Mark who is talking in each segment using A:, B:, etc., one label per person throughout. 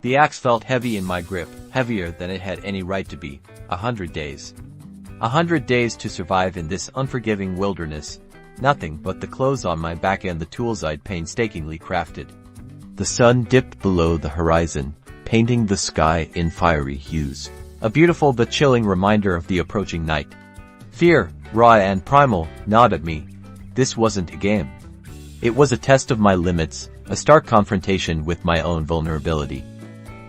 A: The axe felt heavy in my grip, heavier than it had any right to be. 100 days. 100 days to survive in this unforgiving wilderness. Nothing but the clothes on my back and the tools I'd painstakingly crafted. The sun dipped below the horizon, painting the sky in fiery hues. A beautiful but chilling reminder of the approaching night. Fear, raw and primal, gnawed at me. This wasn't a game. It was a test of my limits, a stark confrontation with my own vulnerability.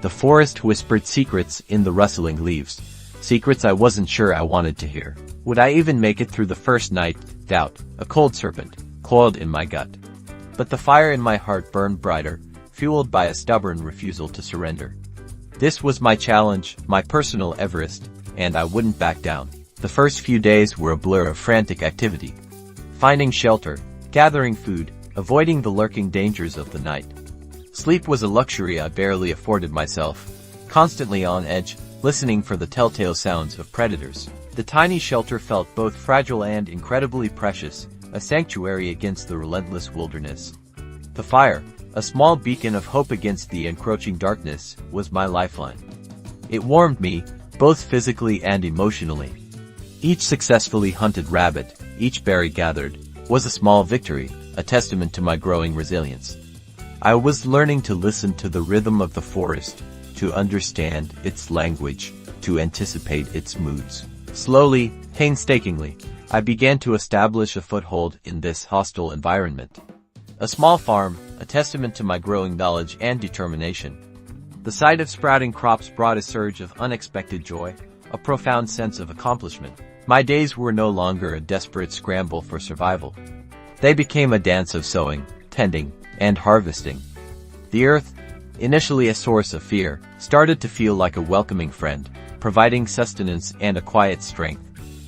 A: The forest whispered secrets in the rustling leaves. Secrets I wasn't sure I wanted to hear. Would I even make it through the first night? Doubt, a cold serpent, coiled in my gut. But the fire in my heart burned brighter, fueled by a stubborn refusal to surrender. This was my challenge, my personal Everest, and I wouldn't back down. The first few days were a blur of frantic activity. Finding shelter, gathering food, avoiding the lurking dangers of the night. Sleep was a luxury I barely afforded myself. Constantly on edge, listening for the telltale sounds of predators. The tiny shelter felt both fragile and incredibly precious, a sanctuary against the relentless wilderness. The fire, a small beacon of hope against the encroaching darkness, was my lifeline. It warmed me, both physically and emotionally. Each successfully hunted rabbit, each berry gathered, was a small victory, a testament to my growing resilience. I was learning to listen to the rhythm of the forest, to understand its language, to anticipate its moods. Slowly, painstakingly, I began to establish a foothold in this hostile environment. A small farm, a testament to my growing knowledge and determination. The sight of sprouting crops brought a surge of unexpected joy, a profound sense of accomplishment. My days were no longer a desperate scramble for survival. They became a dance of sowing, tending, and harvesting. The earth, initially a source of fear, started to feel like a welcoming friend, providing sustenance and a quiet strength.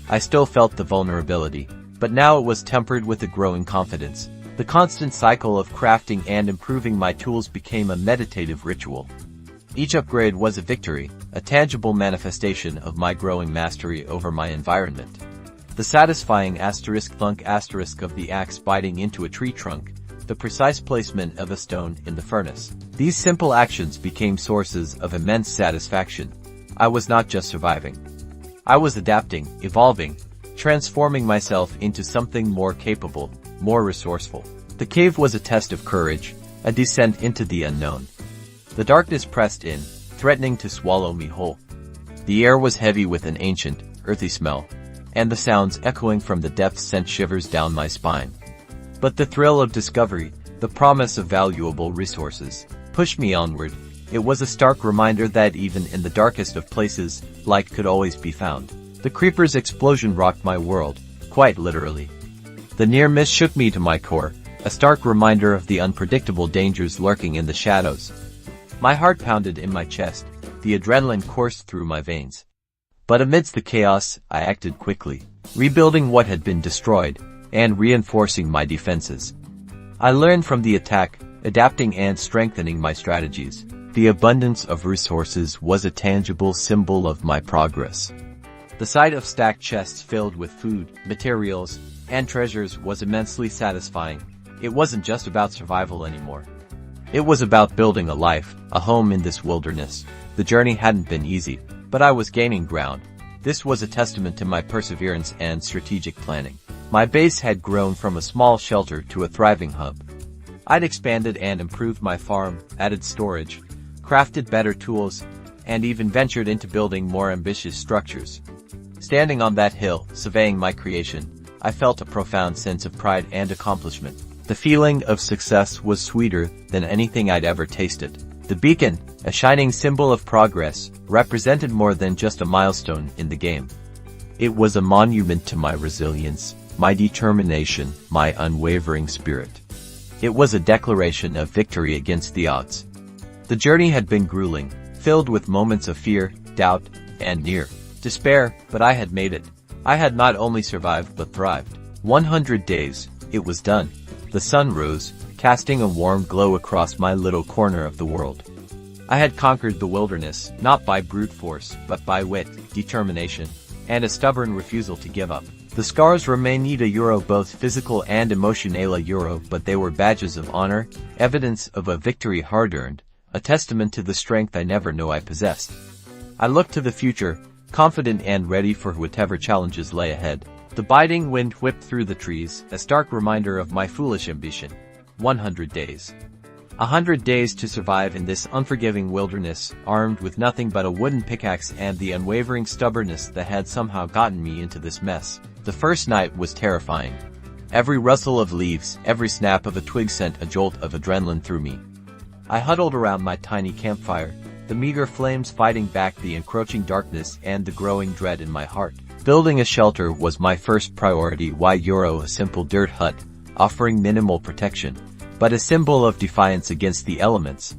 A: I still felt the vulnerability, but now it was tempered with a growing confidence. The constant cycle of crafting and improving my tools became a meditative ritual. Each upgrade was a victory, a tangible manifestation of my growing mastery over my environment. The satisfying asterisk thunk asterisk of the axe biting into a tree trunk, the precise placement of a stone in the furnace. These simple actions became sources of immense satisfaction. I was not just surviving. I was adapting, evolving, transforming myself into something more capable, more resourceful. The cave was a test of courage, a descent into the unknown. The darkness pressed in, threatening to swallow me whole. The air was heavy with an ancient, earthy smell, and the sounds echoing from the depths sent shivers down my spine. But the thrill of discovery, the promise of valuable resources, pushed me onward. It was a stark reminder that even in the darkest of places, light could always be found. The creeper's explosion rocked my world, quite literally. The near miss shook me to my core, a stark reminder of the unpredictable dangers lurking in the shadows. My heart pounded in my chest, the adrenaline coursed through my veins. But amidst the chaos, I acted quickly, rebuilding what had been destroyed, and reinforcing my defenses. I learned from the attack, adapting and strengthening my strategies. The abundance of resources was a tangible symbol of my progress. The sight of stacked chests filled with food, materials, and treasures was immensely satisfying. It wasn't just about survival anymore. It was about building a life, a home in this wilderness. The journey hadn't been easy, but I was gaining ground. This was a testament to my perseverance and strategic planning. My base had grown from a small shelter to a thriving hub. I'd expanded and improved my farm, added storage, crafted better tools, and even ventured into building more ambitious structures. Standing on that hill, surveying my creation, I felt a profound sense of pride and accomplishment. The feeling of success was sweeter than anything I'd ever tasted. The beacon, a shining symbol of progress, represented more than just a milestone in the game. It was a monument to my resilience, my determination, my unwavering spirit. It was a declaration of victory against the odds. The journey had been grueling, filled with moments of fear, doubt, and near despair, but I had made it. I had not only survived but thrived. 100 days, it was done. The sun rose, casting a warm glow across my little corner of the world. I had conquered the wilderness, not by brute force, but by wit, determination, and a stubborn refusal to give up. The scars remain neither euro both physical and emotional euro, but they were badges of honor, evidence of a victory hard-earned, a testament to the strength I never knew I possessed. I looked to the future, confident and ready for whatever challenges lay ahead. The biting wind whipped through the trees, a stark reminder of my foolish ambition. 100 days. 100 days to survive in this unforgiving wilderness, armed with nothing but a wooden pickaxe and the unwavering stubbornness that had somehow gotten me into this mess. The first night was terrifying. Every rustle of leaves, every snap of a twig sent a jolt of adrenaline through me. I huddled around my tiny campfire, the meager flames fighting back the encroaching darkness and the growing dread in my heart. Building a shelter was my first priority. A simple dirt hut, offering minimal protection, but a symbol of defiance against the elements.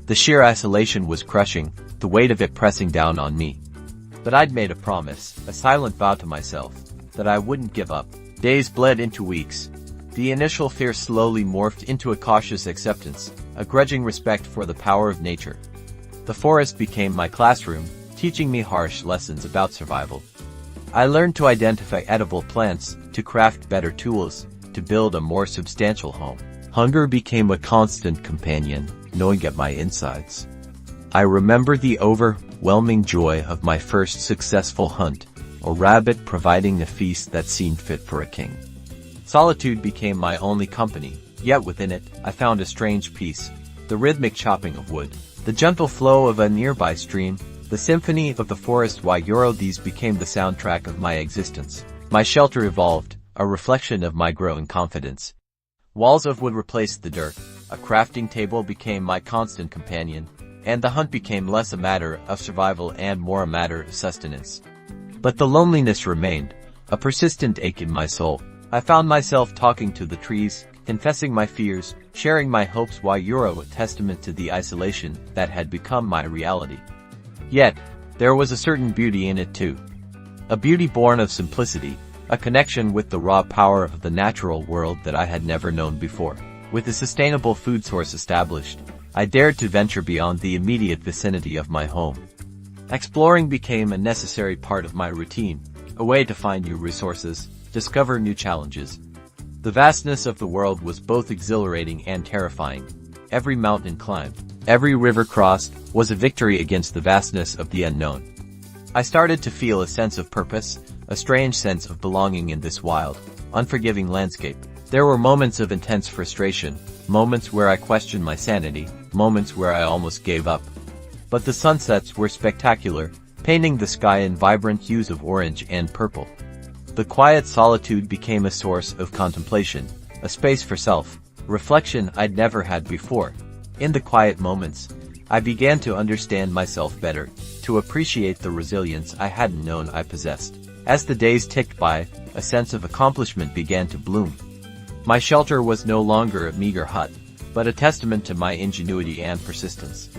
A: The sheer isolation was crushing, the weight of it pressing down on me. But I'd made a promise, a silent vow to myself, that I wouldn't give up. Days bled into weeks. The initial fear slowly morphed into a cautious acceptance, a grudging respect for the power of nature. The forest became my classroom, teaching me harsh lessons about survival. I learned to identify edible plants, to craft better tools, to build a more substantial home. Hunger became a constant companion, gnawing at my insides. I remember the overwhelming joy of my first successful hunt, a rabbit providing a feast that seemed fit for a king. Solitude became my only company, yet within it, I found a strange peace. The rhythmic chopping of wood, the gentle flow of a nearby stream, the symphony of the forest. These became the soundtrack of my existence. My shelter evolved, a reflection of my growing confidence. Walls of wood replaced the dirt, a crafting table became my constant companion, and the hunt became less a matter of survival and more a matter of sustenance. But the loneliness remained, a persistent ache in my soul. I found myself talking to the trees, confessing my fears, sharing my hopes. A testament to the isolation that had become my reality. Yet, there was a certain beauty in it too. A beauty born of simplicity, a connection with the raw power of the natural world that I had never known before. With a sustainable food source established, I dared to venture beyond the immediate vicinity of my home. Exploring became a necessary part of my routine, a way to find new resources, discover new challenges. The vastness of the world was both exhilarating and terrifying. Every mountain climbed, every river crossed, was a victory against the vastness of the unknown. I started to feel a sense of purpose, a strange sense of belonging in this wild, unforgiving landscape. There were moments of intense frustration, moments where I questioned my sanity, moments where I almost gave up. But the sunsets were spectacular, painting the sky in vibrant hues of orange and purple. The quiet solitude became a source of contemplation, a space for self-reflection I'd never had before. In the quiet moments, I began to understand myself better, to appreciate the resilience I hadn't known I possessed. As the days ticked by, a sense of accomplishment began to bloom. My shelter was no longer a meager hut, but a testament to my ingenuity and persistence.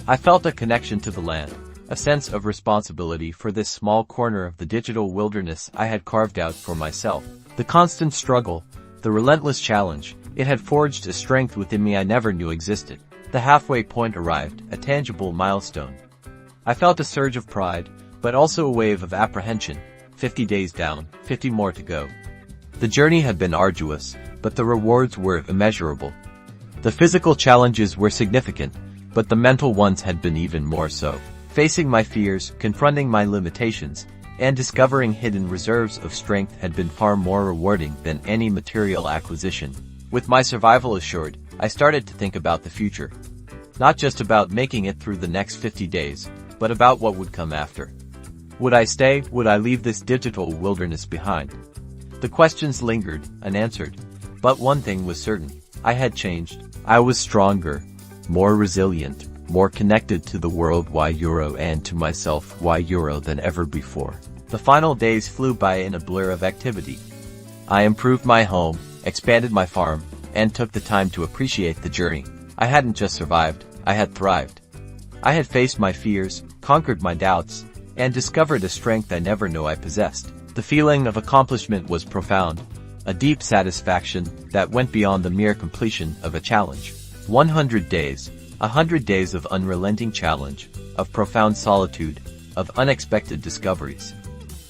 A: I felt a connection to the land, a sense of responsibility for this small corner of the digital wilderness I had carved out for myself. The constant struggle, the relentless challenge, it had forged a strength within me I never knew existed. The halfway point arrived, a tangible milestone. I felt a surge of pride, but also a wave of apprehension. 50 days down, 50 more to go. The journey had been arduous, but the rewards were immeasurable. The physical challenges were significant, but the mental ones had been even more so. Facing my fears, confronting my limitations, and discovering hidden reserves of strength had been far more rewarding than any material acquisition. With my survival assured, I started to think about the future. Not just about making it through the next 50 days, but about what would come after. Would I stay? Would I leave this digital wilderness behind? The questions lingered, unanswered. But one thing was certain. I had changed. I was stronger, more resilient, more connected to the world and to myself than ever before. The final days flew by in a blur of activity. I improved my home, expanded my farm, and took the time to appreciate the journey. I hadn't just survived, I had thrived. I had faced my fears, conquered my doubts, and discovered a strength I never knew I possessed. The feeling of accomplishment was profound, a deep satisfaction that went beyond the mere completion of a challenge. 100 days. 100 days of unrelenting challenge, of profound solitude, of unexpected discoveries.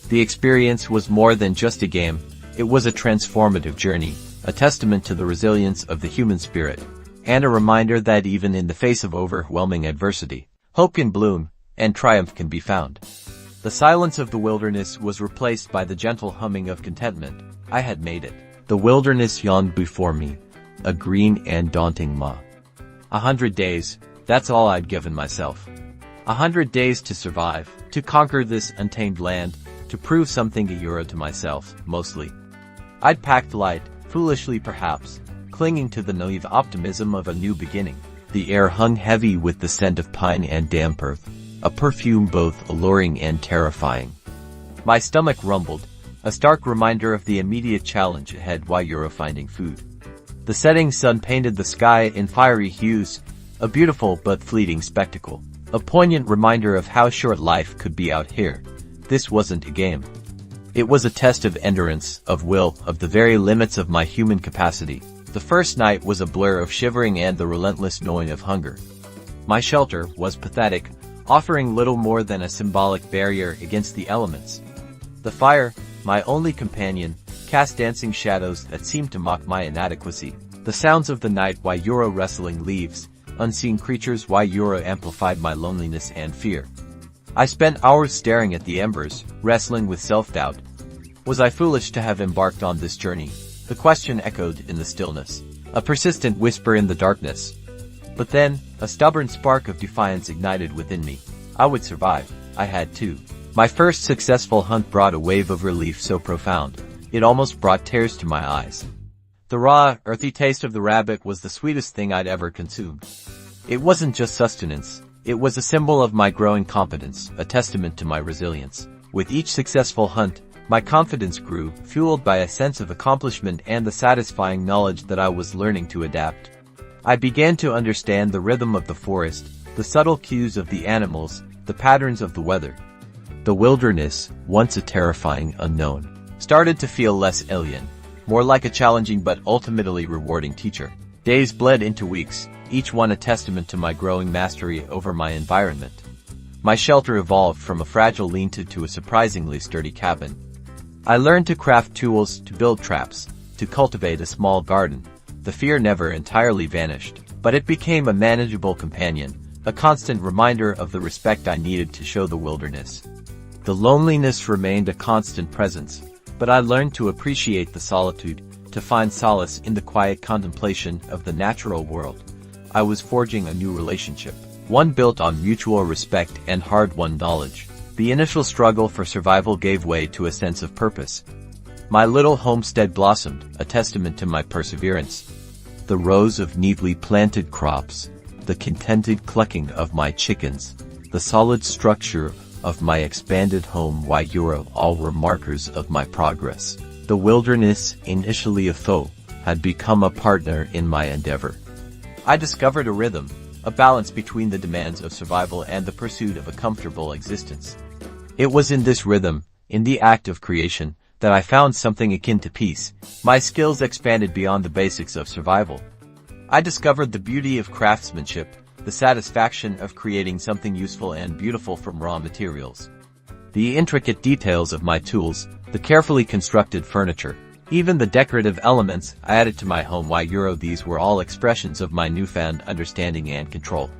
A: The experience was more than just a game, it was a transformative journey, a testament to the resilience of the human spirit, and a reminder that even in the face of overwhelming adversity, hope can bloom, and triumph can be found. The silence of the wilderness was replaced by the gentle humming of contentment. I had made it. The wilderness yawned before me, a green and daunting maw. 100 days, that's all I'd given myself. 100 days to survive, to conquer this untamed land, to prove something a euro to myself, mostly. I'd packed light, foolishly perhaps, clinging to the naive optimism of a new beginning. The air hung heavy with the scent of pine and damp earth, a perfume both alluring and terrifying. My stomach rumbled, a stark reminder of the immediate challenge ahead while you're finding food. The setting sun painted the sky in fiery hues, a beautiful but fleeting spectacle, a poignant reminder of how short life could be out here. This wasn't a game. It was a test of endurance, of will, of the very limits of my human capacity. The first night was a blur of shivering and the relentless gnawing of hunger. My shelter was pathetic, offering little more than a symbolic barrier against the elements. The fire, my only companion, cast dancing shadows that seemed to mock my inadequacy. The sounds of the night Waiyuro wrestling leaves, unseen creatures Waiyuro amplified my loneliness and fear. I spent hours staring at the embers, wrestling with self-doubt. Was I foolish to have embarked on this journey? The question echoed in the stillness, a persistent whisper in the darkness. But then, a stubborn spark of defiance ignited within me. I would survive. I had to. My first successful hunt brought a wave of relief so profound, it almost brought tears to my eyes. The raw, earthy taste of the rabbit was the sweetest thing I'd ever consumed. It wasn't just sustenance. It was a symbol of my growing competence, a testament to my resilience. With each successful hunt, my confidence grew, fueled by a sense of accomplishment and the satisfying knowledge that I was learning to adapt. I began to understand the rhythm of the forest, the subtle cues of the animals, the patterns of the weather. The wilderness, once a terrifying unknown, started to feel less alien, more like a challenging but ultimately rewarding teacher. Days bled into weeks, each one a testament to my growing mastery over my environment. My shelter evolved from a fragile lean-to to a surprisingly sturdy cabin. I learned to craft tools, to build traps, to cultivate a small garden. The fear never entirely vanished, but it became a manageable companion, a constant reminder of the respect I needed to show the wilderness. The loneliness remained a constant presence, but I learned to appreciate the solitude, to find solace in the quiet contemplation of the natural world. I was forging a new relationship, one built on mutual respect and hard-won knowledge. The initial struggle for survival gave way to a sense of purpose. My little homestead blossomed, a testament to my perseverance. The rows of neatly planted crops, the contented clucking of my chickens, the solid structure of my expanded home Waiyuro all were markers of my progress. The wilderness, initially a foe, had become a partner in my endeavor. I discovered a rhythm, a balance between the demands of survival and the pursuit of a comfortable existence. It was in this rhythm, in the act of creation, that I found something akin to peace. My skills expanded beyond the basics of survival. I discovered the beauty of craftsmanship, the satisfaction of creating something useful and beautiful from raw materials. The intricate details of my tools, the carefully constructed furniture, even the decorative elements I added to my home Waiyuro, these were all expressions of my newfound understanding and control.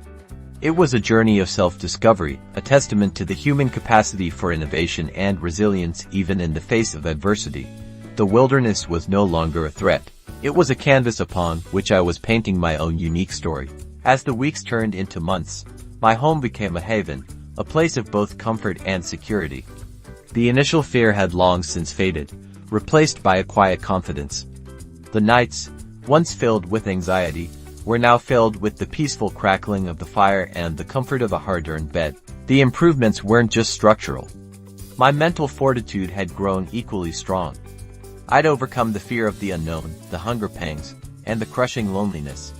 A: It was a journey of self-discovery, a testament to the human capacity for innovation and resilience even in the face of adversity. The wilderness was no longer a threat. It was a canvas upon which I was painting my own unique story. As the weeks turned into months, my home became a haven, a place of both comfort and security. The initial fear had long since faded, replaced by a quiet confidence. The nights, once filled with anxiety, were now filled with the peaceful crackling of the fire and the comfort of a hard-earned bed. The improvements weren't just structural. My mental fortitude had grown equally strong. I'd overcome the fear of the unknown, the hunger pangs, and the crushing loneliness.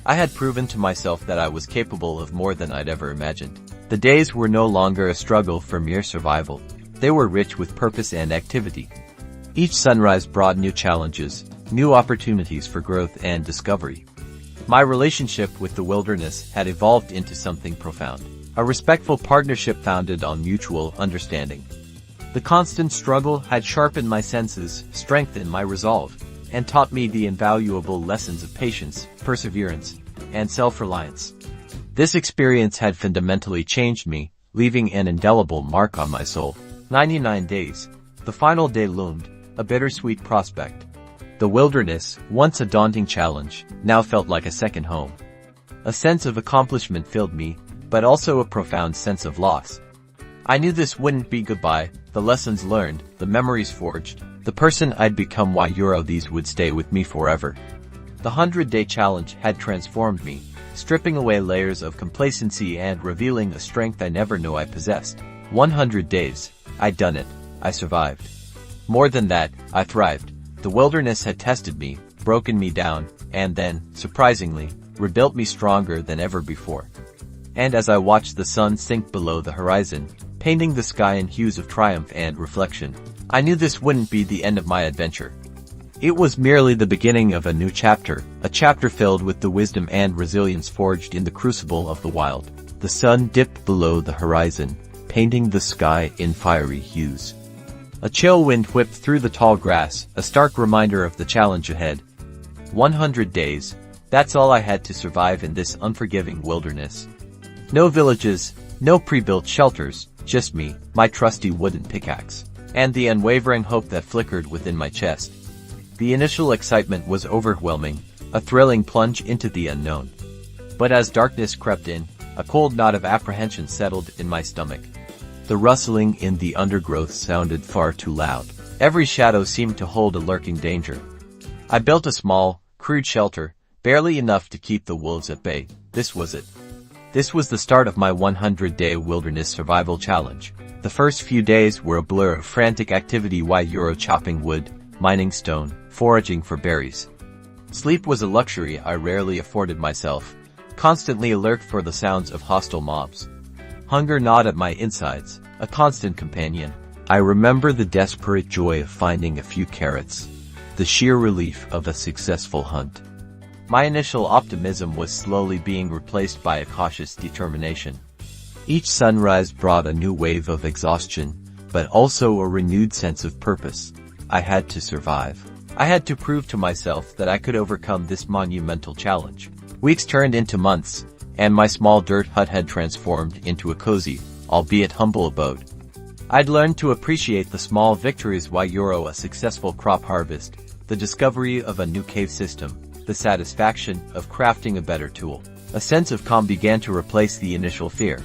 A: I had proven to myself that I was capable of more than I'd ever imagined. The days were no longer a struggle for mere survival. They were rich with purpose and activity. Each sunrise brought new challenges, new opportunities for growth and discovery. My relationship with the wilderness had evolved into something profound, a respectful partnership founded on mutual understanding. The constant struggle had sharpened my senses, strengthened my resolve, and taught me the invaluable lessons of patience, perseverance, and self-reliance. This experience had fundamentally changed me, leaving an indelible mark on my soul. 99 days. The final day loomed, a bittersweet prospect. The wilderness, once a daunting challenge, now felt like a second home. A sense of accomplishment filled me, but also a profound sense of loss. I knew this wouldn't be goodbye, the lessons learned, the memories forged, the person I'd become. These would stay with me forever. The 100-day challenge had transformed me, stripping away layers of complacency and revealing a strength I never knew I possessed. 100 days. I'd done it. I survived. More than that, I thrived. The wilderness had tested me, broken me down, and then, surprisingly, rebuilt me stronger than ever before. And as I watched the sun sink below the horizon, painting the sky in hues of triumph and reflection, I knew this wouldn't be the end of my adventure. It was merely the beginning of a new chapter, a chapter filled with the wisdom and resilience forged in the crucible of the wild. The sun dipped below the horizon, painting the sky in fiery hues. A chill wind whipped through the tall grass, a stark reminder of the challenge ahead. 100 days. That's all I had to survive in this unforgiving wilderness. No villages, no pre-built shelters, just me, my trusty wooden pickaxe, and the unwavering hope that flickered within my chest. The initial excitement was overwhelming, a thrilling plunge into the unknown. But as darkness crept in, a cold knot of apprehension settled in my stomach. The rustling in the undergrowth sounded far too loud. Every shadow seemed to hold a lurking danger. I built a small, crude shelter, barely enough to keep the wolves at bay. This was it. This was the start of my 100-day wilderness survival challenge. The first few days were a blur of frantic activity: chopping wood, mining stone, foraging for berries. Sleep was a luxury I rarely afforded myself, constantly alert for the sounds of hostile mobs. Hunger gnawed at my insides, a constant companion. I remember the desperate joy of finding a few carrots, the sheer relief of a successful hunt. My initial optimism was slowly being replaced by a cautious determination. Each sunrise brought a new wave of exhaustion, but also a renewed sense of purpose. I had to survive. I had to prove to myself that I could overcome this monumental challenge. Weeks turned into months, and my small dirt hut had transformed into a cozy, albeit humble abode. I'd learned to appreciate the small victories: a successful crop harvest, the discovery of a new cave system, the satisfaction of crafting a better tool. A sense of calm began to replace the initial fear.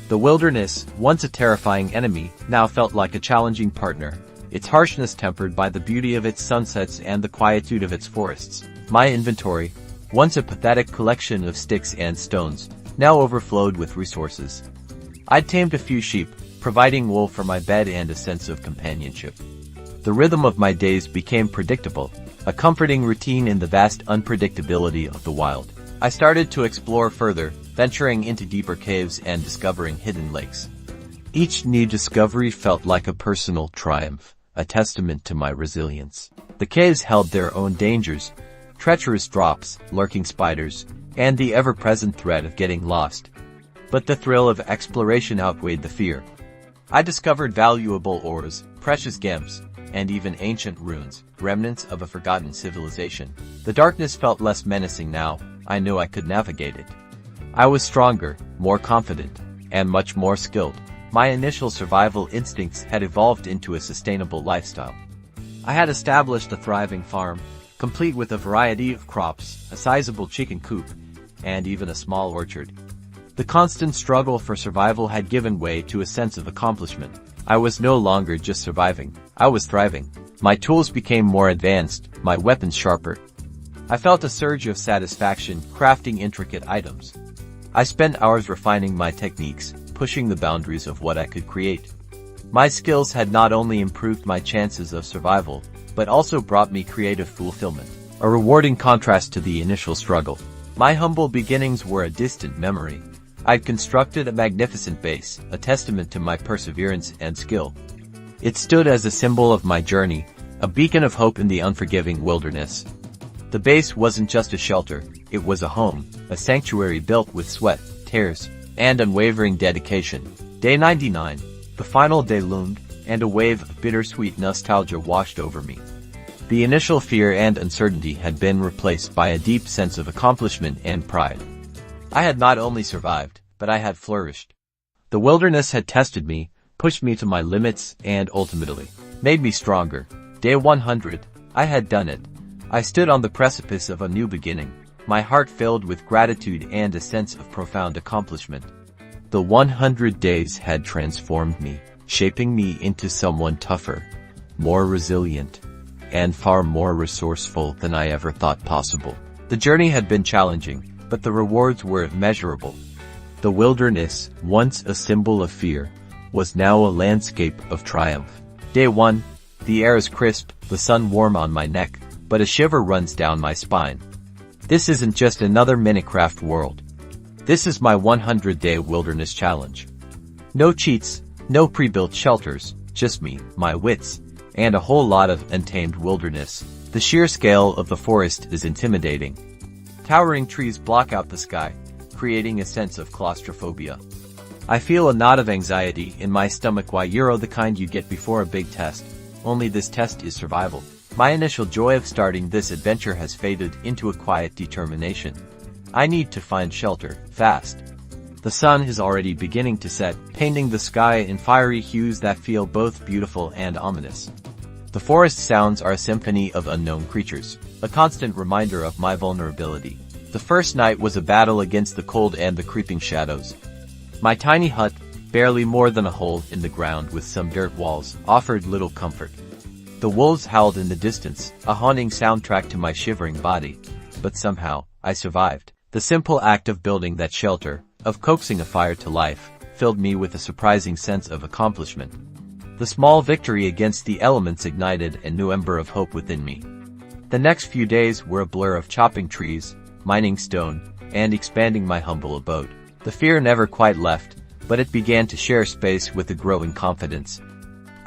A: The wilderness, once a terrifying enemy, now felt like a challenging partner, its harshness tempered by the beauty of its sunsets and the quietude of its forests. My inventory, once a pathetic collection of sticks and stones, now overflowed with resources. I'd tamed a few sheep, providing wool for my bed and a sense of companionship. The rhythm of my days became predictable, a comforting routine in the vast unpredictability of the wild. I started to explore further, venturing into deeper caves and discovering hidden lakes. Each new discovery felt like a personal triumph, a testament to my resilience. The caves held their own dangers: treacherous drops, lurking spiders, and the ever-present threat of getting lost. But the thrill of exploration outweighed the fear. I discovered valuable ores, precious gems, and even ancient ruins, remnants of a forgotten civilization. The darkness felt less menacing now. I knew I could navigate it. I was stronger, more confident, and much more skilled. My initial survival instincts had evolved into a sustainable lifestyle. I had established a thriving farm, complete with a variety of crops, a sizable chicken coop, and even a small orchard. The constant struggle for survival had given way to a sense of accomplishment. I was no longer just surviving, I was thriving. My tools became more advanced, my weapons sharper. I felt a surge of satisfaction crafting intricate items. I spent hours refining my techniques, pushing the boundaries of what I could create. My skills had not only improved my chances of survival, but also brought me creative fulfillment, a rewarding contrast to the initial struggle. My humble beginnings were a distant memory. I'd constructed a magnificent base, a testament to my perseverance and skill. It stood as a symbol of my journey, a beacon of hope in the unforgiving wilderness. The base wasn't just a shelter, it was a home, a sanctuary built with sweat, tears, and unwavering dedication. Day 99. The final day loomed, and a wave of bittersweet nostalgia washed over me. The initial fear and uncertainty had been replaced by a deep sense of accomplishment and pride. I had not only survived, but I had flourished. The wilderness had tested me, pushed me to my limits, and ultimately made me stronger. Day 100. I had done it. I stood on the precipice of a new beginning, my heart filled with gratitude and a sense of profound accomplishment. The 100 days had transformed me, shaping me into someone tougher, more resilient, and far more resourceful than I ever thought possible. The journey had been challenging, but the rewards were immeasurable. The wilderness, once a symbol of fear, was now a landscape of triumph. Day 1. The air is crisp, the sun warm on my neck, but a shiver runs down my spine. This isn't just another Minecraft world. This is my 100-day wilderness challenge. No cheats, no pre-built shelters, just me, my wits, and a whole lot of untamed wilderness. The sheer scale of the forest is intimidating. Towering trees block out the sky, creating a sense of claustrophobia. I feel a knot of anxiety in my stomach, the kind you get before a big test, only this test is survival. My initial joy of starting this adventure has faded into a quiet determination. I need to find shelter, fast. The sun is already beginning to set, painting the sky in fiery hues that feel both beautiful and ominous. The forest sounds are a symphony of unknown creatures, a constant reminder of my vulnerability. The first night was a battle against the cold and the creeping shadows. My tiny hut, barely more than a hole in the ground with some dirt walls, offered little comfort. The wolves howled in the distance, a haunting soundtrack to my shivering body. But somehow, I survived. The simple act of building that shelter, of coaxing a fire to life, filled me with a surprising sense of accomplishment. The small victory against the elements ignited a new ember of hope within me. The next few days were a blur of chopping trees, mining stone, and expanding my humble abode. The fear never quite left, but it began to share space with a growing confidence.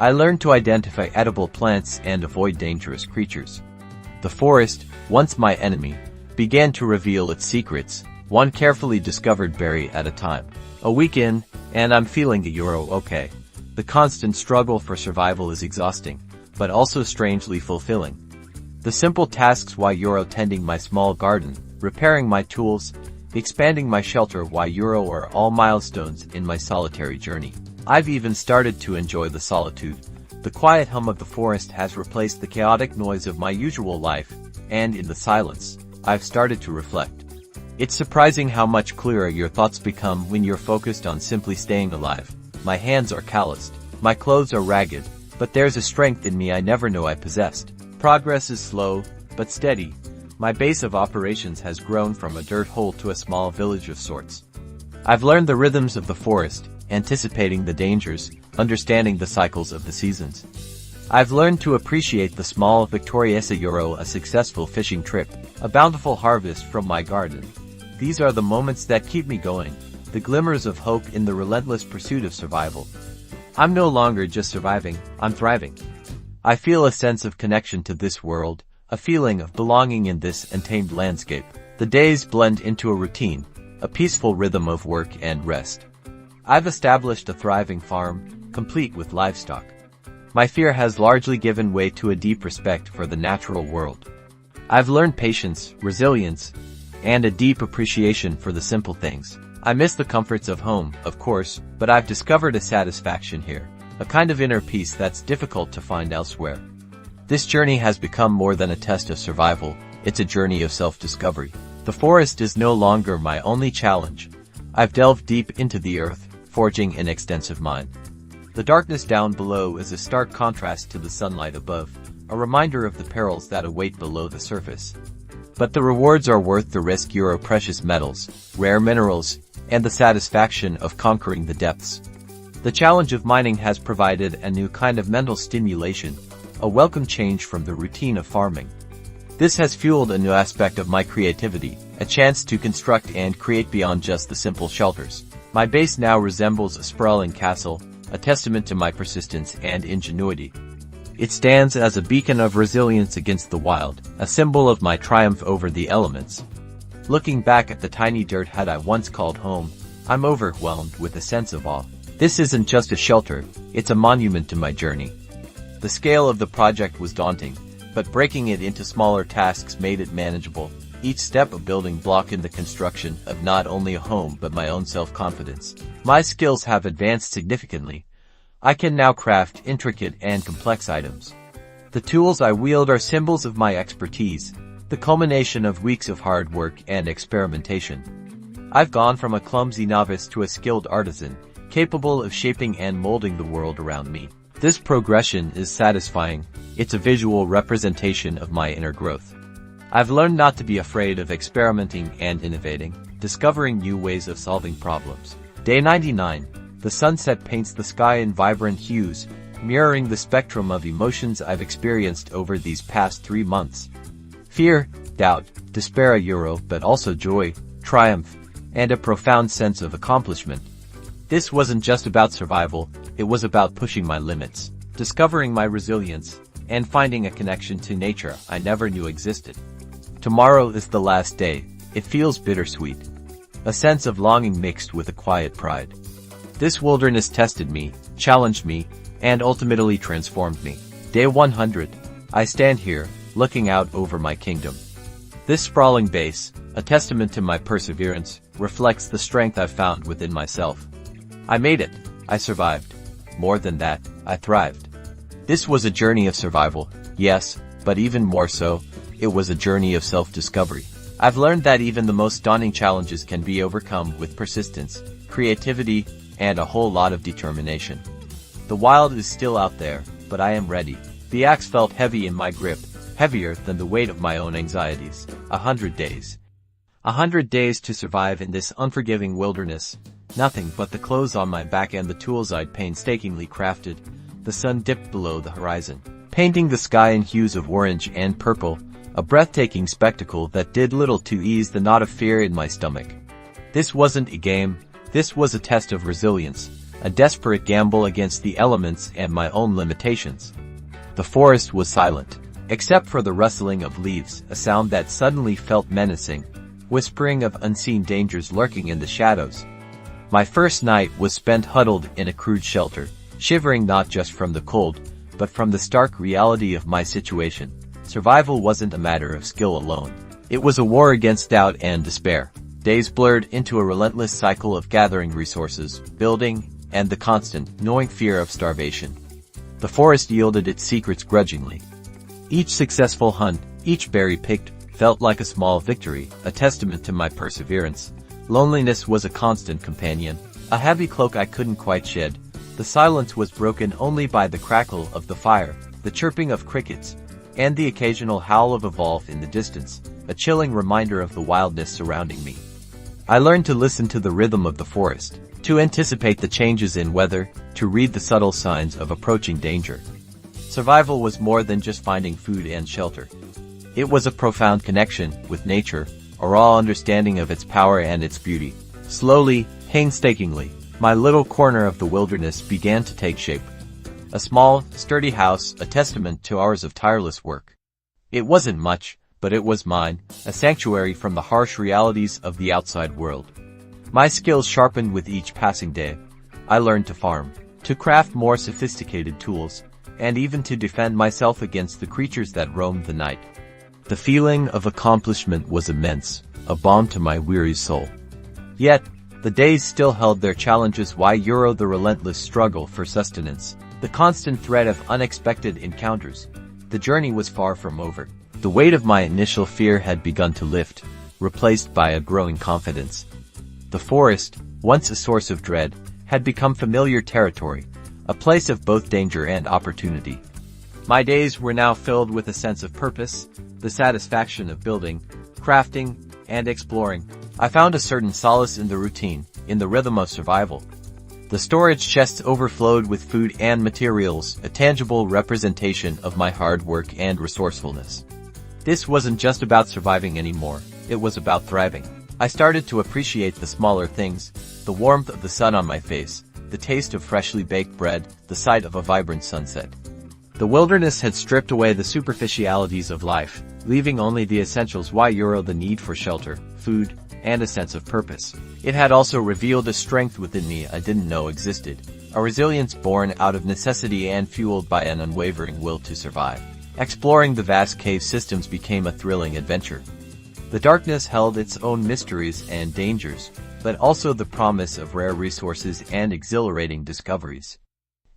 A: I learned to identify edible plants and avoid dangerous creatures. The forest, once my enemy, began to reveal its secrets, one carefully discovered berry at a time. A week in, and I'm feeling okay. The constant struggle for survival is exhausting, but also strangely fulfilling. The simple tasks tending my small garden, repairing my tools, expanding my shelter are all milestones in my solitary journey. I've even started to enjoy the solitude. The quiet hum of the forest has replaced the chaotic noise of my usual life, and in the silence, I've started to reflect. It's surprising how much clearer your thoughts become when you're focused on simply staying alive. My hands are calloused, my clothes are ragged, but there's a strength in me I never knew I possessed. Progress is slow, but steady. My base of operations has grown from a dirt hole to a small village of sorts. I've learned the rhythms of the forest, anticipating the dangers, understanding the cycles of the seasons. I've learned to appreciate the small victorious a successful fishing trip, a bountiful harvest from my garden. These are the moments that keep me going, the glimmers of hope in the relentless pursuit of survival. I'm no longer just surviving, I'm thriving. I feel a sense of connection to this world, a feeling of belonging in this untamed landscape. The days blend into a routine, a peaceful rhythm of work and rest. I've established a thriving farm, complete with livestock. My fear has largely given way to a deep respect for the natural world. I've learned patience, resilience, and a deep appreciation for the simple things. I miss the comforts of home, of course, but I've discovered a satisfaction here, a kind of inner peace that's difficult to find elsewhere. This journey has become more than a test of survival, it's a journey of self-discovery. The forest is no longer my only challenge. I've delved deep into the earth, forging an extensive mine. The darkness down below is a stark contrast to the sunlight above, a reminder of the perils that await below the surface. But the rewards are worth the risk. Precious metals, rare minerals, and the satisfaction of conquering the depths. The challenge of mining has provided a new kind of mental stimulation, a welcome change from the routine of farming. This has fueled a new aspect of my creativity, a chance to construct and create beyond just the simple shelters. My base now resembles a sprawling castle, a testament to my persistence and ingenuity. It stands as a beacon of resilience against the wild, a symbol of my triumph over the elements. Looking back at the tiny dirt hut I once called home, I'm overwhelmed with a sense of awe. This isn't just a shelter, it's a monument to my journey. The scale of the project was daunting, but breaking it into smaller tasks made it manageable. each step a building block in the construction of not only a home but my own self-confidence. My skills have advanced significantly. I can now craft intricate and complex items. The tools I wield are symbols of my expertise, the culmination of weeks of hard work and experimentation. I've gone from a clumsy novice to a skilled artisan, capable of shaping and molding the world around me. This progression is satisfying. It's a visual representation of my inner growth. I've learned not to be afraid of experimenting and innovating, discovering new ways of solving problems. Day 99. The sunset paints the sky in vibrant hues, mirroring the spectrum of emotions I've experienced over these past 3 months. Fear, doubt, despair, but also joy, triumph, and a profound sense of accomplishment. This wasn't just about survival, it was about pushing my limits, discovering my resilience, and finding a connection to nature I never knew existed. Tomorrow is the last day. It feels bittersweet. A sense of longing mixed with a quiet pride. This wilderness tested me, challenged me, and ultimately transformed me. Day 100. I stand here, looking out over my kingdom. This sprawling base, a testament to my perseverance, reflects the strength I've found within myself. I made it. I survived. More than that, I thrived. This was a journey of survival, yes, but even more so, it was a journey of self-discovery. I've learned that even the most daunting challenges can be overcome with persistence, creativity, and a whole lot of determination. The wild is still out there, but I am ready. The axe felt heavy in my grip, heavier than the weight of my own anxieties. 100 days. 100 days to survive in this unforgiving wilderness. Nothing but the clothes on my back and the tools I'd painstakingly crafted. The sun dipped below the horizon, painting the sky in hues of orange and purple, a breathtaking spectacle that did little to ease the knot of fear in my stomach. This wasn't a game. This was a test of resilience, a desperate gamble against the elements and my own limitations. The forest was silent, except for the rustling of leaves, a sound that suddenly felt menacing, whispering of unseen dangers lurking in the shadows. My first night was spent huddled in a crude shelter, shivering not just from the cold, but from the stark reality of my situation. Survival wasn't a matter of skill alone. It was a war against doubt and despair. Days blurred into a relentless cycle of gathering resources, building, and the constant, gnawing fear of starvation. The forest yielded its secrets grudgingly. Each successful hunt, each berry picked, felt like a small victory, a testament to my perseverance. Loneliness was a constant companion, a heavy cloak I couldn't quite shed. The silence was broken only by the crackle of the fire, the chirping of crickets, and the occasional howl of a wolf in the distance, a chilling reminder of the wildness surrounding me. I learned to listen to the rhythm of the forest, to anticipate the changes in weather, to read the subtle signs of approaching danger. Survival was more than just finding food and shelter. It was a profound connection with nature, a raw understanding of its power and its beauty. Slowly, painstakingly, my little corner of the wilderness began to take shape. A small, sturdy house, a testament to hours of tireless work. It wasn't much, but it was mine, a sanctuary from the harsh realities of the outside world. My skills sharpened with each passing day. I learned to farm, to craft more sophisticated tools, and even to defend myself against the creatures that roamed the night. The feeling of accomplishment was immense, a balm to my weary soul. Yet, the days still held their challenges. The relentless struggle for sustenance, the constant threat of unexpected encounters. The journey was far from over. The weight of my initial fear had begun to lift, replaced by a growing confidence. The forest, once a source of dread, had become familiar territory, a place of both danger and opportunity. My days were now filled with a sense of purpose, the satisfaction of building, crafting, and exploring. I found a certain solace in the routine, in the rhythm of survival. The storage chests overflowed with food and materials, a tangible representation of my hard work and resourcefulness. This wasn't just about surviving anymore, it was about thriving. I started to appreciate the smaller things, the warmth of the sun on my face, the taste of freshly baked bread, the sight of a vibrant sunset. The wilderness had stripped away the superficialities of life, leaving only the essentials. The need for shelter, food, and a sense of purpose. It had also revealed a strength within me I didn't know existed, a resilience born out of necessity and fueled by an unwavering will to survive. Exploring the vast cave systems became a thrilling adventure. The darkness held its own mysteries and dangers, but also the promise of rare resources and exhilarating discoveries.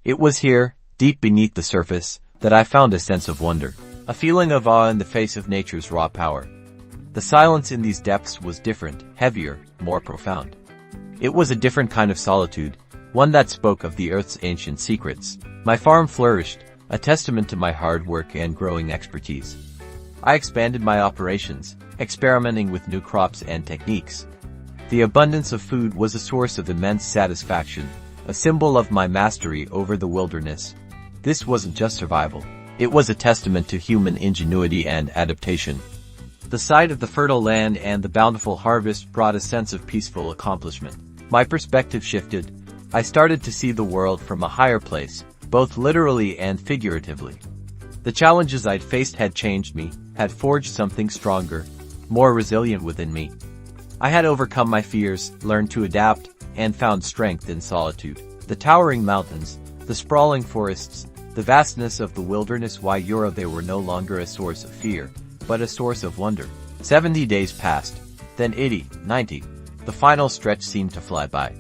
A: It was here, deep beneath the surface, that I found a sense of wonder, a feeling of awe in the face of nature's raw power. The silence in these depths was different, heavier, more profound. It was a different kind of solitude, one that spoke of the earth's ancient secrets. My farm flourished, a testament to my hard work and growing expertise. I expanded my operations, experimenting with new crops and techniques. The abundance of food was a source of immense satisfaction, a symbol of my mastery over the wilderness. This wasn't just survival. It was a testament to human ingenuity and adaptation. The sight of the fertile land and the bountiful harvest brought a sense of peaceful accomplishment. My perspective shifted. I started to see the world from a higher place, both literally and figuratively. The challenges I'd faced had changed me, had forged something stronger, more resilient within me. I had overcome my fears, learned to adapt, and found strength in solitude. The towering mountains, the sprawling forests, the vastness of the wilderness, they were no longer a source of fear, but a source of wonder. 70 days passed, then 80, 90. The final stretch seemed to fly by.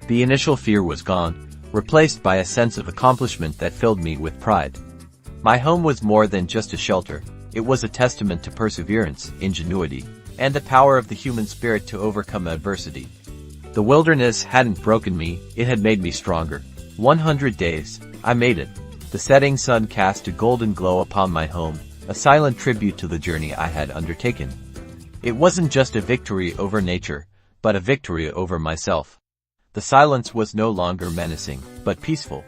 A: The initial fear was gone, replaced by a sense of accomplishment that filled me with pride. My home was more than just a shelter. It was a testament to perseverance, ingenuity, and the power of the human spirit to overcome adversity. The wilderness hadn't broken me, it had made me stronger. 100 days, I made it. The setting sun cast a golden glow upon my home, a silent tribute to the journey I had undertaken. It wasn't just a victory over nature, but a victory over myself. The silence was no longer menacing, but peaceful.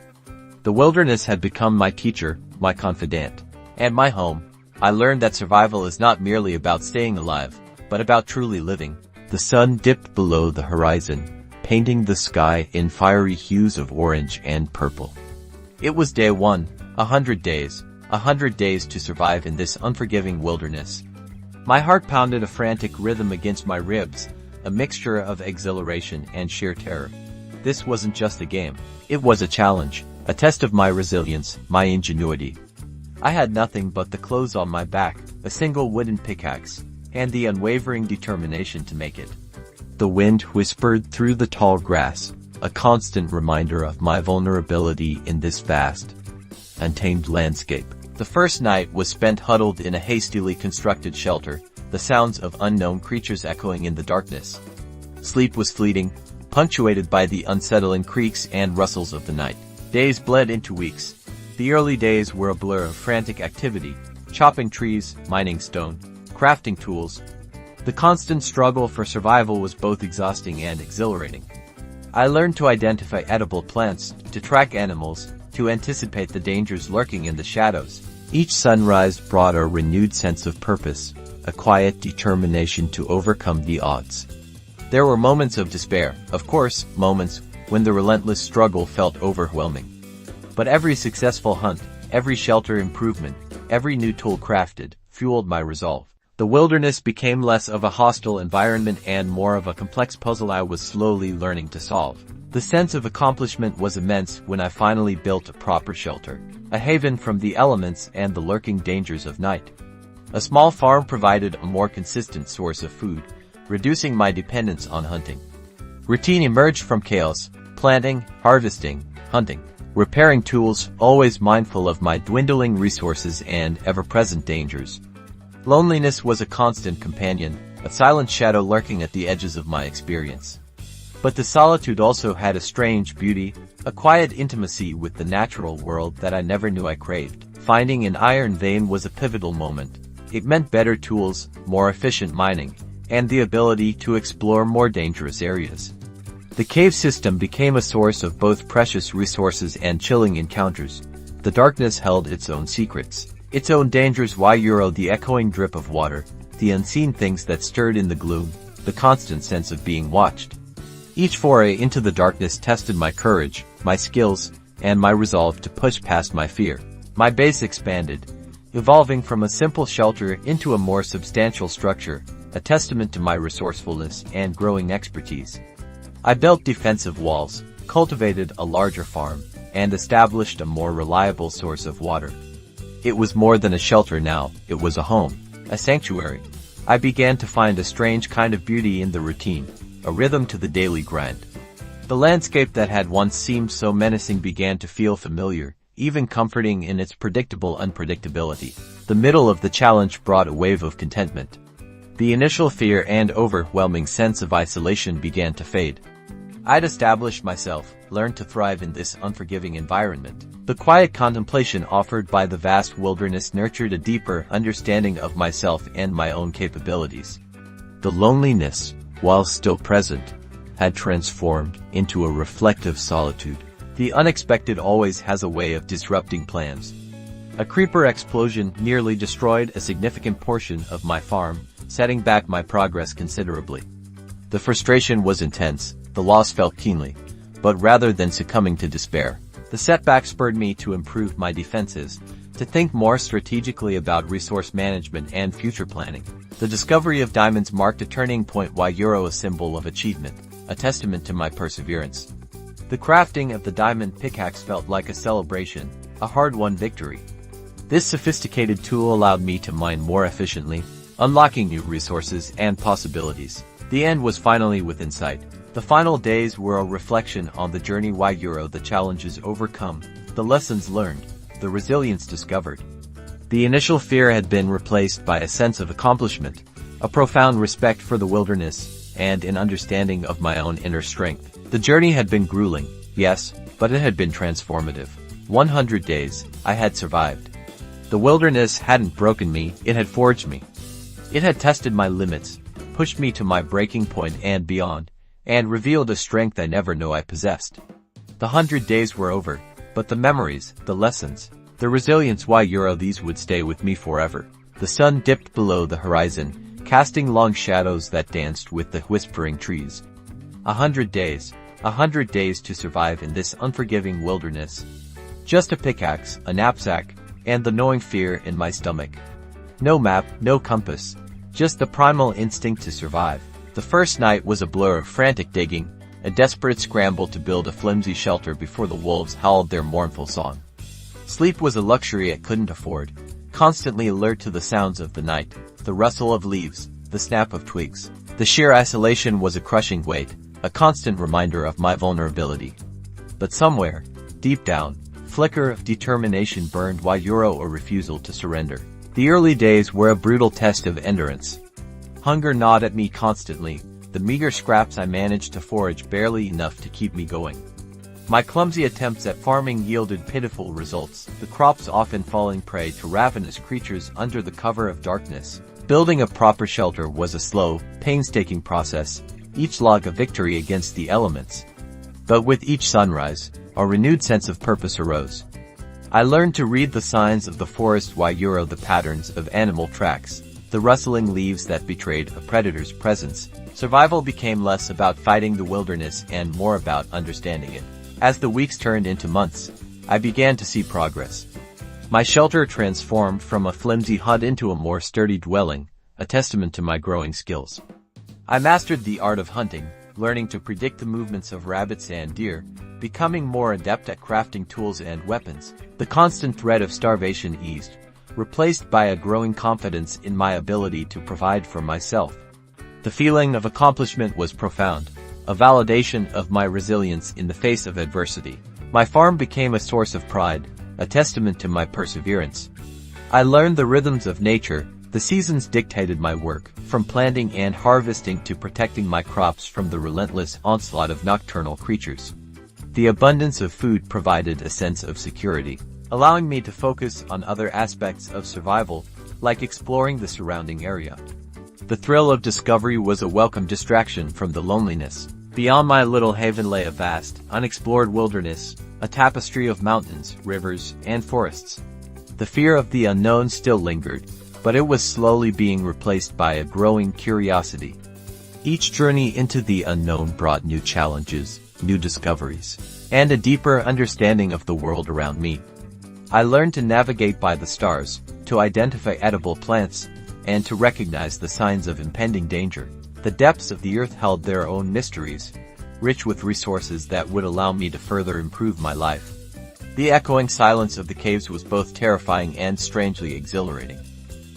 A: The wilderness had become my teacher, my confidant, and my home. I learned that survival is not merely about staying alive, but about truly living. The sun dipped below the horizon, painting the sky in fiery hues of orange and purple. It was day 1, 100 days, 100 days to survive in this unforgiving wilderness. My heart pounded a frantic rhythm against my ribs, a mixture of exhilaration and sheer terror. This wasn't just a game. It was a challenge, a test of my resilience, my ingenuity. I had nothing but the clothes on my back, a single wooden pickaxe, and the unwavering determination to make it. The wind whispered through the tall grass, a constant reminder of my vulnerability in this vast, untamed landscape. The first night was spent huddled in a hastily constructed shelter, the sounds of unknown creatures echoing in the darkness. Sleep was fleeting, punctuated by the unsettling creaks and rustles of the night. Days bled into weeks. The early days were a blur of frantic activity, chopping trees, mining stone, crafting tools. The constant struggle for survival was both exhausting and exhilarating. I learned to identify edible plants, to track animals, to anticipate the dangers lurking in the shadows. Each sunrise brought a renewed sense of purpose, a quiet determination to overcome the odds. There were moments of despair, of course, moments when the relentless struggle felt overwhelming. But every successful hunt, every shelter improvement, every new tool crafted, fueled my resolve. The wilderness became less of a hostile environment and more of a complex puzzle I was slowly learning to solve. The sense of accomplishment was immense when I finally built a proper shelter, a haven from the elements and the lurking dangers of night. A small farm provided a more consistent source of food, reducing my dependence on hunting. Routine emerged from chaos, planting, harvesting, hunting, repairing tools, always mindful of my dwindling resources and ever-present dangers. Loneliness was a constant companion, a silent shadow lurking at the edges of my experience. But the solitude also had a strange beauty, a quiet intimacy with the natural world that I never knew I craved. Finding an iron vein was a pivotal moment. It meant better tools, more efficient mining, and the ability to explore more dangerous areas. The cave system became a source of both precious resources and chilling encounters. The darkness held its own secrets, its own dangers, the echoing drip of water, the unseen things that stirred in the gloom, the constant sense of being watched. Each foray into the darkness tested my courage, my skills, and my resolve to push past my fear. My base expanded, evolving from a simple shelter into a more substantial structure, a testament to my resourcefulness and growing expertise. I built defensive walls, cultivated a larger farm, and established a more reliable source of water. It was more than a shelter now, it was a home, a sanctuary, I began to find a strange kind of beauty in the routine, a rhythm to the daily grind. The landscape that had once seemed so menacing began to feel familiar, even comforting in its predictable unpredictability. The middle of the challenge brought a wave of contentment. The initial fear and overwhelming sense of isolation began to fade. I'd established myself, learned to thrive in this unforgiving environment. The quiet contemplation offered by the vast wilderness nurtured a deeper understanding of myself and my own capabilities. The loneliness, while still present, had transformed into a reflective solitude. The unexpected always has a way of disrupting plans. A creeper explosion nearly destroyed a significant portion of my farm, setting back my progress considerably. The frustration was intense, the loss felt keenly, but rather than succumbing to despair, the setback spurred me to improve my defenses, to think more strategically about resource management and future planning. The discovery of diamonds marked a turning point, a symbol of achievement, a testament to my perseverance. The crafting of the diamond pickaxe felt like a celebration, a hard-won victory. This sophisticated tool allowed me to mine more efficiently, unlocking new resources and possibilities. The end was finally within sight. The final days were a reflection on the journey, the challenges overcome, the lessons learned, the resilience discovered. The initial fear had been replaced by a sense of accomplishment, a profound respect for the wilderness, and an understanding of my own inner strength. The journey had been grueling, yes, but it had been transformative. 100 days, I had survived. The wilderness hadn't broken me, it had forged me. It had tested my limits, pushed me to my breaking point and beyond, and revealed a strength I never knew I possessed. The 100 days were over, but the memories, the lessons, the resilience, these would stay with me forever. The sun dipped below the horizon, casting long shadows that danced with the whispering trees. 100 days. 100 days to survive in this unforgiving wilderness. Just a pickaxe, a knapsack, and the gnawing fear in my stomach. No map, no compass, just the primal instinct to survive. The first night was a blur of frantic digging, a desperate scramble to build a flimsy shelter before the wolves howled their mournful song. Sleep was a luxury I couldn't afford, constantly alert to the sounds of the night, the rustle of leaves, the snap of twigs. The sheer isolation was a crushing weight, a constant reminder of my vulnerability. But somewhere, deep down, flicker of determination burned, a refusal to surrender. The early days were a brutal test of endurance. Hunger gnawed at me constantly, the meager scraps I managed to forage barely enough to keep me going. My clumsy attempts at farming yielded pitiful results, the crops often falling prey to ravenous creatures under the cover of darkness. Building a proper shelter was a slow, painstaking process, each log a victory against the elements. But with each sunrise, a renewed sense of purpose arose. I learned to read the signs of the forest, the patterns of animal tracks, the rustling leaves that betrayed a predator's presence. Survival became less about fighting the wilderness and more about understanding it. As the weeks turned into months, I began to see progress. My shelter transformed from a flimsy hut into a more sturdy dwelling, a testament to my growing skills. I mastered the art of hunting, learning to predict the movements of rabbits and deer, becoming more adept at crafting tools and weapons. The constant threat of starvation eased, replaced by a growing confidence in my ability to provide for myself. The feeling of accomplishment was profound, a validation of my resilience in the face of adversity. My farm became a source of pride, a testament to my perseverance. I learned the rhythms of nature, the seasons dictated my work, from planting and harvesting to protecting my crops from the relentless onslaught of nocturnal creatures. The abundance of food provided a sense of security, allowing me to focus on other aspects of survival, like exploring the surrounding area. The thrill of discovery was a welcome distraction from the loneliness. Beyond my little haven lay a vast, unexplored wilderness, a tapestry of mountains, rivers, and forests. The fear of the unknown still lingered, but it was slowly being replaced by a growing curiosity. Each journey into the unknown brought new challenges, new discoveries, and a deeper understanding of the world around me. I learned to navigate by the stars, to identify edible plants, and to recognize the signs of impending danger. The depths of the earth held their own mysteries, rich with resources that would allow me to further improve my life. The echoing silence of the caves was both terrifying and strangely exhilarating.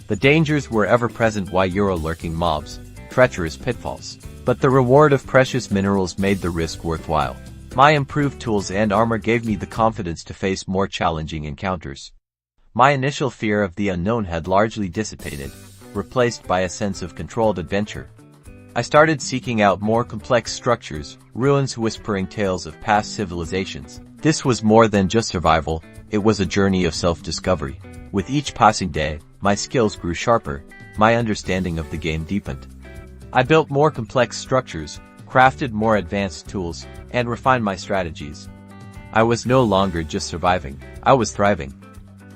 A: The dangers were ever-present lurking mobs, treacherous pitfalls. But the reward of precious minerals made the risk worthwhile. My improved tools and armor gave me the confidence to face more challenging encounters. My initial fear of the unknown had largely dissipated, replaced by a sense of controlled adventure. I started seeking out more complex structures, ruins whispering tales of past civilizations. This was more than just survival, it was a journey of self-discovery. With each passing day, my skills grew sharper, my understanding of the game deepened. I built more complex structures, crafted more advanced tools, and refined my strategies. I was no longer just surviving, I was thriving.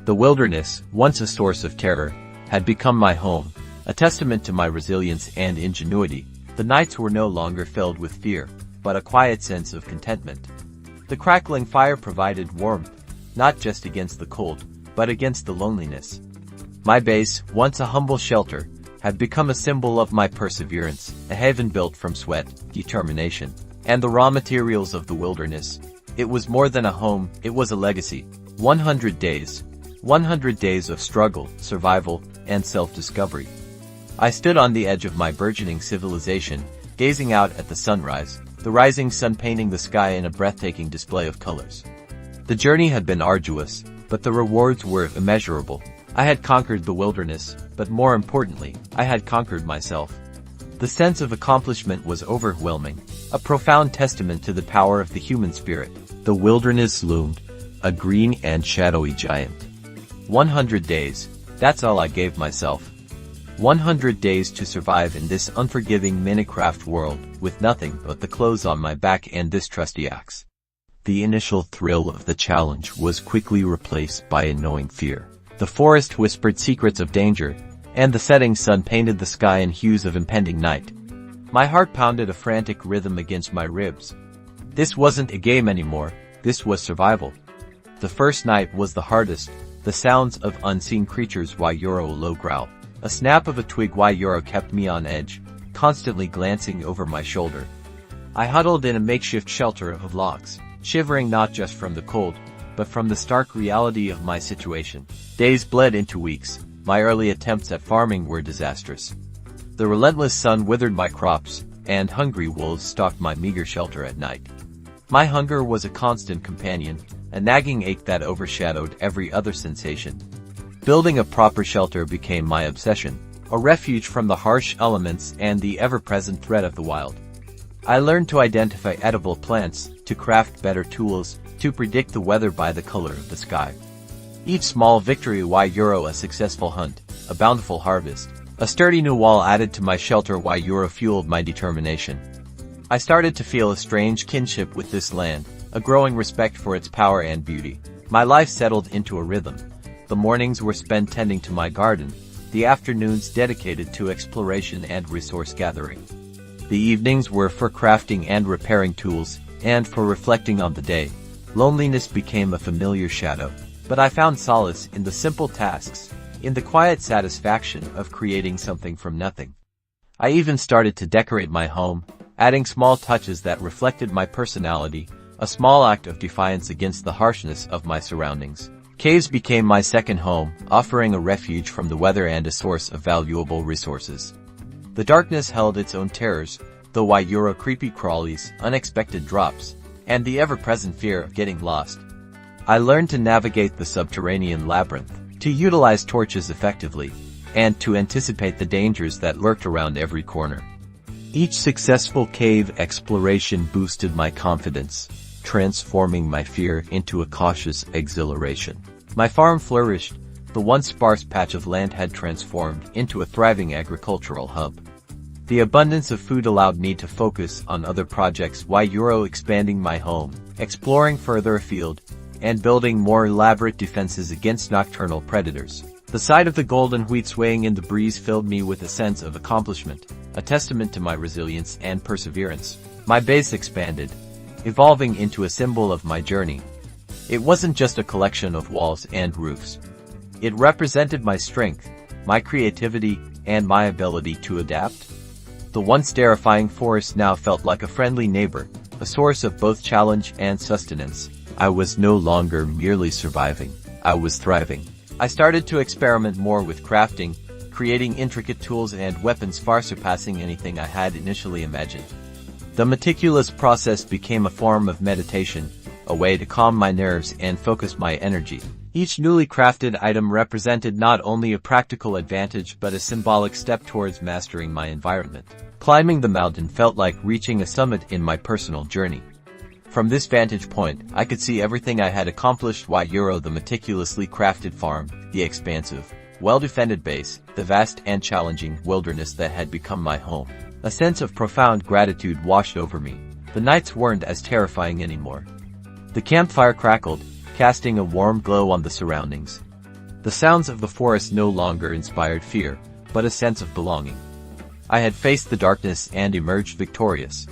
A: The wilderness, once a source of terror, had become my home, a testament to my resilience and ingenuity. The nights were no longer filled with fear, but a quiet sense of contentment. The crackling fire provided warmth, not just against the cold, but against the loneliness. My base, once a humble shelter, had become a symbol of my perseverance, a haven built from sweat, determination, and the raw materials of the wilderness. It was more than a home, it was a legacy. 100 days. 100 days of struggle, survival, and self-discovery. I stood on the edge of my burgeoning civilization, gazing out at the sunrise, the rising sun painting the sky in a breathtaking display of colors. The journey had been arduous, but the rewards were immeasurable. I had conquered the wilderness, but more importantly, I had conquered myself. The sense of accomplishment was overwhelming, a profound testament to the power of the human spirit. The wilderness loomed, a green and shadowy giant. 100 days, that's all I gave myself. 100 days to survive in this unforgiving Minecraft world, with nothing but the clothes on my back and this trusty axe. The initial thrill of the challenge was quickly replaced by a gnawing fear. The forest whispered secrets of danger, and the setting sun painted the sky in hues of impending night. My heart pounded a frantic rhythm against my ribs. This wasn't a game anymore, this was survival. The first night was the hardest, the sounds of unseen creatures a low growl. A snap of a twig kept me on edge, constantly glancing over my shoulder. I huddled in a makeshift shelter of logs, shivering not just from the cold, but from the stark reality of my situation. Days bled into weeks. My early attempts at farming were disastrous. The relentless sun withered my crops, and hungry wolves stalked my meager shelter at night. My hunger was a constant companion, a nagging ache that overshadowed every other sensation. Building a proper shelter became my obsession, a refuge from the harsh elements and the ever-present threat of the wild. I learned to identify edible plants, to craft better tools, to predict the weather by the color of the sky. Each small victory a successful hunt, a bountiful harvest, a sturdy new wall added to my shelter fueled my determination. I started to feel a strange kinship with this land, a growing respect for its power and beauty. My life settled into a rhythm. The mornings were spent tending to my garden, the afternoons dedicated to exploration and resource gathering. The evenings were for crafting and repairing tools, and for reflecting on the day. Loneliness became a familiar shadow, but I found solace in the simple tasks, in the quiet satisfaction of creating something from nothing. I even started to decorate my home, adding small touches that reflected my personality, a small act of defiance against the harshness of my surroundings. Caves became my second home, offering a refuge from the weather and a source of valuable resources. The darkness held its own terrors, the creepy crawlies, unexpected drops, and the ever-present fear of getting lost. I learned to navigate the subterranean labyrinth, to utilize torches effectively, and to anticipate the dangers that lurked around every corner. Each successful cave exploration boosted my confidence, transforming my fear into a cautious exhilaration. My farm flourished. The once sparse patch of land had transformed into a thriving agricultural hub. The abundance of food allowed me to focus on other projects expanding my home, exploring further afield, and building more elaborate defenses against nocturnal predators. The sight of the golden wheat swaying in the breeze filled me with a sense of accomplishment, a testament to my resilience and perseverance. My base expanded, evolving into a symbol of my journey. It wasn't just a collection of walls and roofs. It represented my strength, my creativity, and my ability to adapt. The once terrifying forest now felt like a friendly neighbor, a source of both challenge and sustenance. I was no longer merely surviving, I was thriving. I started to experiment more with crafting, creating intricate tools and weapons far surpassing anything I had initially imagined. The meticulous process became a form of meditation, a way to calm my nerves and focus my energy. Each newly crafted item represented not only a practical advantage but a symbolic step towards mastering my environment. Climbing the mountain felt like reaching a summit in my personal journey. From this vantage point, I could see everything I had accomplished: the meticulously crafted farm, the expansive, well-defended base, the vast and challenging wilderness that had become my home. A sense of profound gratitude washed over me. The nights weren't as terrifying anymore. The campfire crackled, casting a warm glow on the surroundings. The sounds of the forest no longer inspired fear, but a sense of belonging. I had faced the darkness and emerged victorious.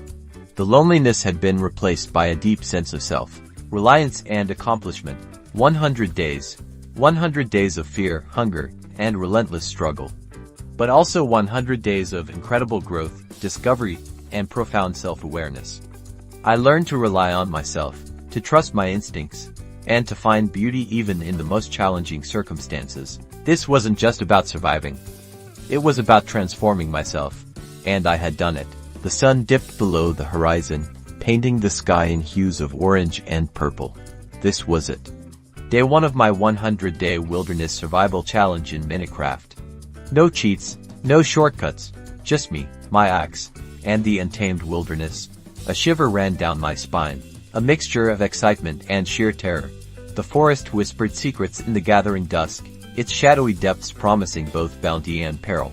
A: The loneliness had been replaced by a deep sense of self-reliance and accomplishment. 100 days. 100 days of fear, hunger, and relentless struggle. But also 100 days of incredible growth, discovery, and profound self-awareness. I learned to rely on myself, to trust my instincts, and to find beauty even in the most challenging circumstances. This wasn't just about surviving. It was about transforming myself, and I had done it. The sun dipped below the horizon, painting the sky in hues of orange and purple. This was it. Day 1 of my 100-day wilderness survival challenge in Minecraft. No cheats, no shortcuts, just me, my axe, and the untamed wilderness. A shiver ran down my spine, a mixture of excitement and sheer terror. The forest whispered secrets in the gathering dusk, its shadowy depths promising both bounty and peril.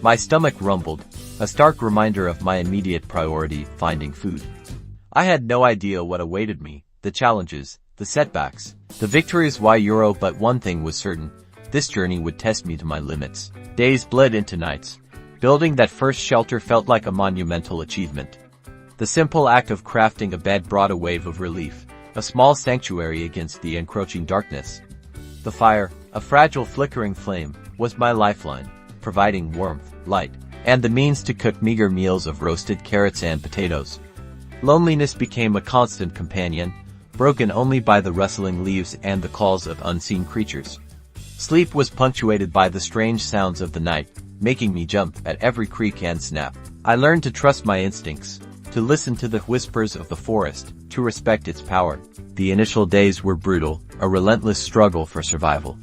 A: My stomach rumbled, a stark reminder of my immediate priority: finding food. I had no idea what awaited me, the challenges, the setbacks, the victories, but one thing was certain: this journey would test me to my limits. Days bled into nights. Building that first shelter felt like a monumental achievement. The simple act of crafting a bed brought a wave of relief, a small sanctuary against the encroaching darkness. The fire, a fragile flickering flame, was my lifeline, providing warmth, light, and the means to cook meager meals of roasted carrots and potatoes. Loneliness became a constant companion, broken only by the rustling leaves and the calls of unseen creatures. Sleep was punctuated by the strange sounds of the night, making me jump at every creak and snap. I learned to trust my instincts, to listen to the whispers of the forest, to respect its power. The initial days were brutal, a relentless struggle for survival.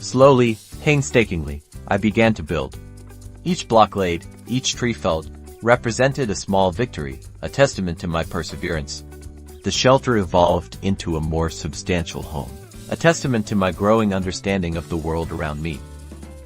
A: Slowly, painstakingly, I began to build. Each block laid, each tree felled, represented a small victory, a testament to my perseverance. The shelter evolved into a more substantial home, a testament to my growing understanding of the world around me.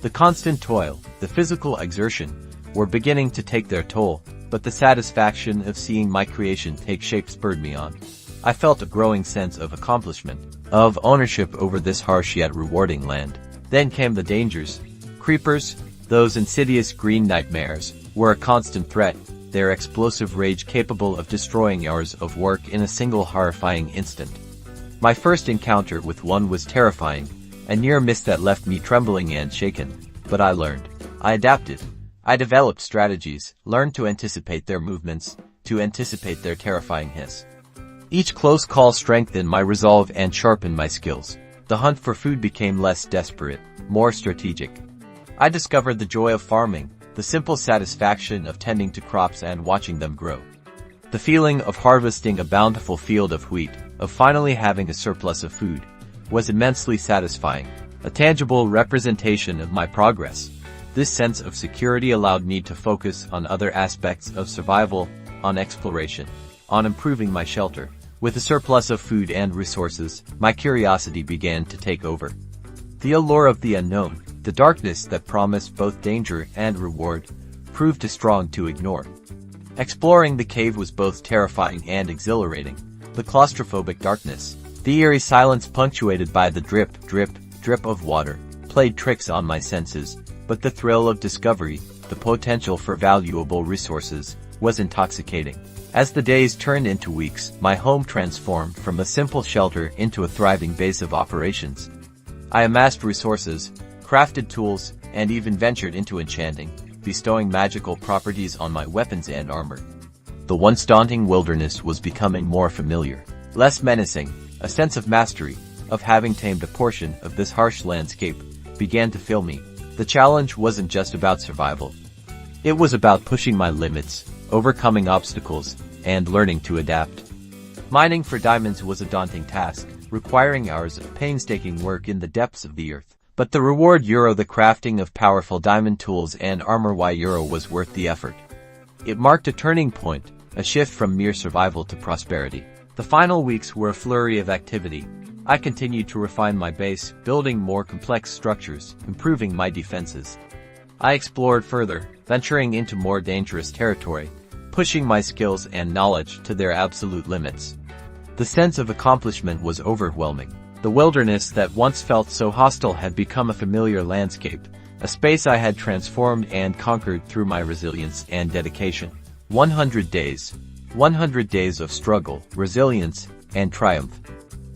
A: The constant toil, the physical exertion, were beginning to take their toll, but the satisfaction of seeing my creation take shape spurred me on. I felt a growing sense of accomplishment, of ownership over this harsh yet rewarding land. Then came the dangers. Creepers, those insidious green nightmares, were a constant threat, their explosive rage capable of destroying hours of work in a single horrifying instant. My first encounter with one was terrifying, a near miss that left me trembling and shaken, but I learned. I adapted. I developed strategies, learned to anticipate their movements, to anticipate their terrifying hiss. Each close call strengthened my resolve and sharpened my skills. The hunt for food became less desperate, more strategic. I discovered the joy of farming, the simple satisfaction of tending to crops and watching them grow. The feeling of harvesting a bountiful field of wheat, of finally having a surplus of food, was immensely satisfying, a tangible representation of my progress. This sense of security allowed me to focus on other aspects of survival, on exploration, on improving my shelter. With a surplus of food and resources, my curiosity began to take over. The allure of the unknown, the darkness that promised both danger and reward, proved too strong to ignore. Exploring the cave was both terrifying and exhilarating. The claustrophobic darkness, the eerie silence punctuated by the drip, drip, drip of water, played tricks on my senses, but the thrill of discovery, the potential for valuable resources, was intoxicating. As the days turned into weeks, my home transformed from a simple shelter into a thriving base of operations. I amassed resources, crafted tools, and even ventured into enchanting, bestowing magical properties on my weapons and armor. The once daunting wilderness was becoming more familiar, less menacing. A sense of mastery, of having tamed a portion of this harsh landscape, began to fill me. The challenge wasn't just about survival. It was about pushing my limits, overcoming obstacles, and learning to adapt. Mining for diamonds was a daunting task, requiring hours of painstaking work in the depths of the earth. But the reward the crafting of powerful diamond tools and armor was worth the effort. It marked a turning point, a shift from mere survival to prosperity. The final weeks were a flurry of activity. I continued to refine my base, building more complex structures, improving my defenses. I explored further, venturing into more dangerous territory, pushing my skills and knowledge to their absolute limits. The sense of accomplishment was overwhelming. The wilderness that once felt so hostile had become a familiar landscape, a space I had transformed and conquered through my resilience and dedication. 100 days. 100 days of struggle, resilience, and triumph.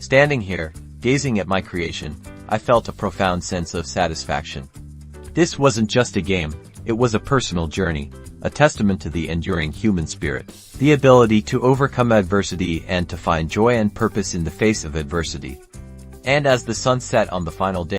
A: Standing here, gazing at my creation, I felt a profound sense of satisfaction. This wasn't just a game, it was a personal journey, a testament to the enduring human spirit, the ability to overcome adversity and to find joy and purpose in the face of adversity. And as the sun set on the final day,